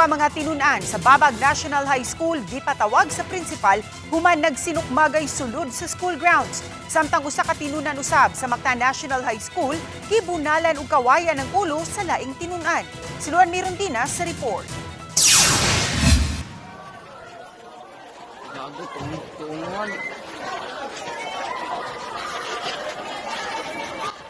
ka mga tinun-an sa Babag National High School gipatawag sa principal human nagsinukmagay sulod sa school grounds. Samtang usa ka tinun-an usab sa Mactan National High School gibunalan og kawayan ng ulo sa laing tinun-an. Siluan Meron Dinas sa report.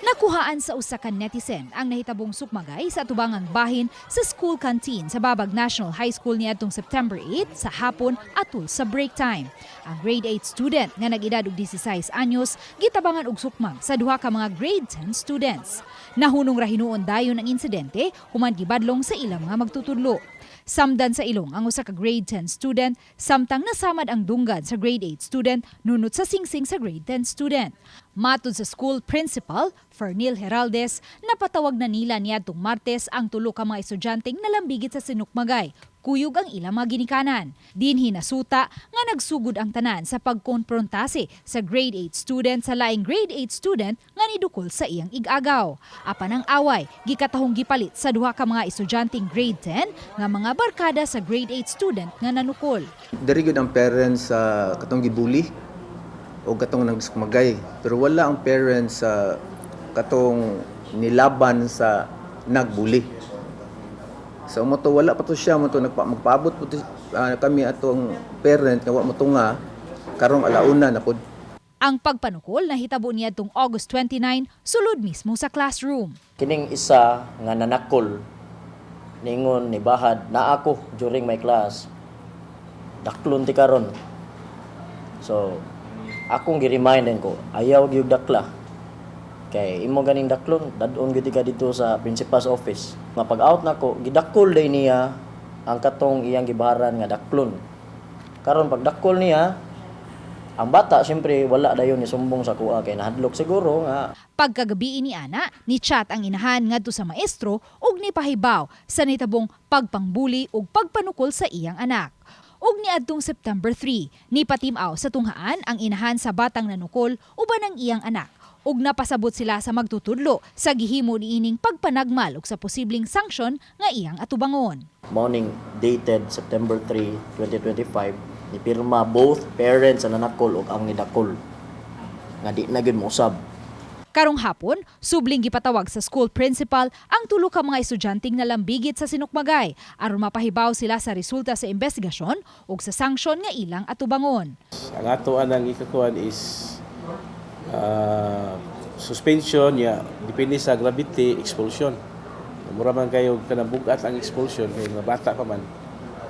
Nakuhaan sa usa ka netizen ang nahitabong sukmagay sa atubangang bahin sa school canteen sa Babag National High School niadtong September 8 sa hapon atul sa break time. Ang grade 8 student nga nag-edad og 16 anyos gitabangan og sukmang sa duha ka mga grade 10 students. Nahunong ra hinuon dayon ang insidente human gibadlong sa ilang mga magtutudlo. Samdan sa ilong ang usa ka grade 10 student samtang nasamad ang dunggad sa grade 8 student nunot sa singsing sa grade 10 student. Matud sa school principal, Fernil Heraldes, napatawag na nila niadtong Martes ang tulo ka mga estudyanteng nalambigit sa sinukmagay. Kuyog ang ilang mga ginikanan. Dinhi nasuta nga nagsugod ang tanan sa pagkonfrontase sa grade 8 student sa laing grade 8 student nga nidukol sa iyang igagaw. Apan ang away, gikatahong gipalit sa duha ka mga estudyanteng grade 10 nga mga barkada sa grade 8 student nga nanukol. Diri gyud ang parents sa katong gibuli o katong nagsumagay, pero wala ang parents sa katong nilaban sa nagbuli. Sa umoto wala pa to siya mo to magpaabot po kami atong parent nga wa mo to nga karong alauna na pod. Ang pagpanukol nahitabo niadtong August 29 sulod mismo sa classroom. Kining isa nga nanakol ningon ni bahad na ako during my class. Daklon ti karon. So akong gi-remindan ko ayaw gyud dakla. Kay imo ganing daklon dadon gyud ka dito sa principal's office. Nga pag-out nako gidakol day niya ang katong iyang gibaharan nga daklon. Karon pag dakol niya ang bata siyempre wala dayon ni sumbong sa kuha kay nahadlok siguro nga. Pagkagabi ni ana ni chat ang inahan ngadto sa maestro ug ni pahibaw sa nitabong pagpangbuli ug pagpanukol sa iyang anak. Ug niadtong September 3 ni patimaw sa tunghaan ang inahan sa batang nanukol uban ang iyang anak. Ug napasabot sila sa magtutudlo sa gihimo niining pagpanagmal ug sa posibleng sanksyon nga iyang atubangon. Morning dated September 3, 2025, ni pirma both parents sa nanakol ug ang nidakol. Nga di na gyud mousab. Karong hapon, subling gipatawag sa school principal ang tulo ka mga estudyanteng nalambigit sa sinukmagay aron mapahibaw sila sa resulta sa investigasyon ug sa sanksyon nga ilang atubangon. Ang ato anang ikakuan is suspension ya depende sa gravity, expulsion. Mura man kayo kanang bugat ang expulsion kay mga bata pa man.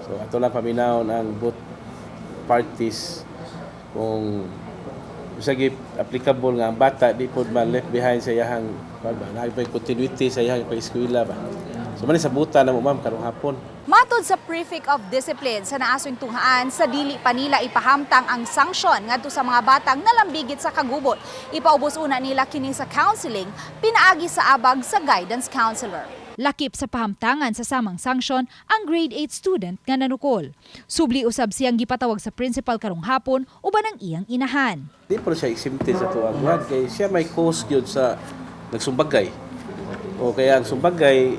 So ato lang paminawon ang both parties kung usagi applicable nga ang bata di pod man left behind sa iyang continuity sa iyang pag-eskwela ba. So man sa buta na mo ma'am karong hapon. Matod sa Prefect of Discipline sa naasong tunghaan sa dili pa nila ipahamtang ang sanksyon ngadto sa mga batang nalambigit sa kagubot. Ipaubos una nila kini sa counseling pinaagi sa abag sa guidance counselor. Lakip sa pahamtangan sa samang sanksyon ang grade 8 student nga nanukol. Subli usab siyang gipatawag sa principal karong hapon uban ang iyang inahan. Di pa siya exempted sa tuwag kay siya may cause gyud sa nagsumbagay. O kaya ang sumbagay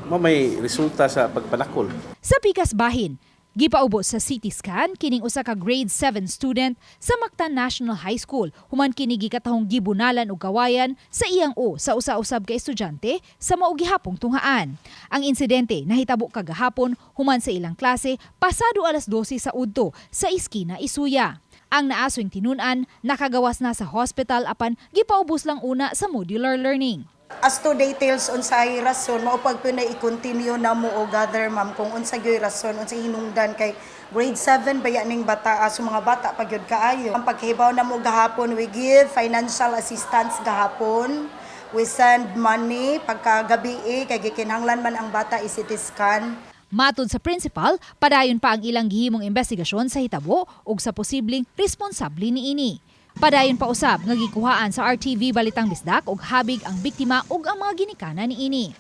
may resulta sa pagpanakol. Sa pikas bahin, gipaubos sa CT scan kining usa ka grade 7 student sa Mactan National High School human kini gikatahong gibunalan og kawayan sa iyang sa usa-usab ka estudyante sa mao gihapong tunghaan. Ang insidente nahitabo kagahapon human sa ilang klase pasado alas 12 sa udto sa Iskina, Isuya. Ang naaswing tinun-an nakagawas na sa hospital apan gipaubos lang una sa modular learning. As to details unsay rason mao pag tunay i-continue na mo o gather ma'am kung unsa gyoy rason unsay hinungdan kay grade 7 baya ning bata so mga bata pa gyud kaayo. Ang paghibaw na mo gahapon we give financial assistance gahapon. We send money pagkagabi kay gikinahanglan man ang bata i-CT scan. Matod sa principal, padayon pa ang ilang gihimong investigasyon sa hitabo ug sa posibleng responsable niini. Padayon pa usab nga gikuhaan sa RTV Balitang Bisdak ug habig ang biktima ug ang mga ginikanan niini.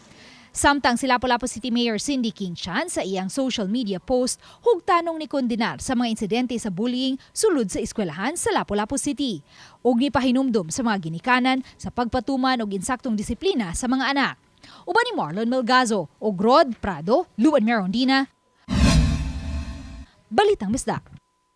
Samtang si Lapu-Lapu City Mayor Cindy King-Chan sa iyang social media post hugtanong ni kondenar sa mga insidente sa bullying sulod sa eskwelahan sa Lapu-Lapu City ug nipahinumdom sa mga ginikanan sa pagpatuman og insaktong disiplina sa mga anak. Uban ni Marlon Melgazo ug Rod Prado, Meron Dinas. Balitang Bisdak.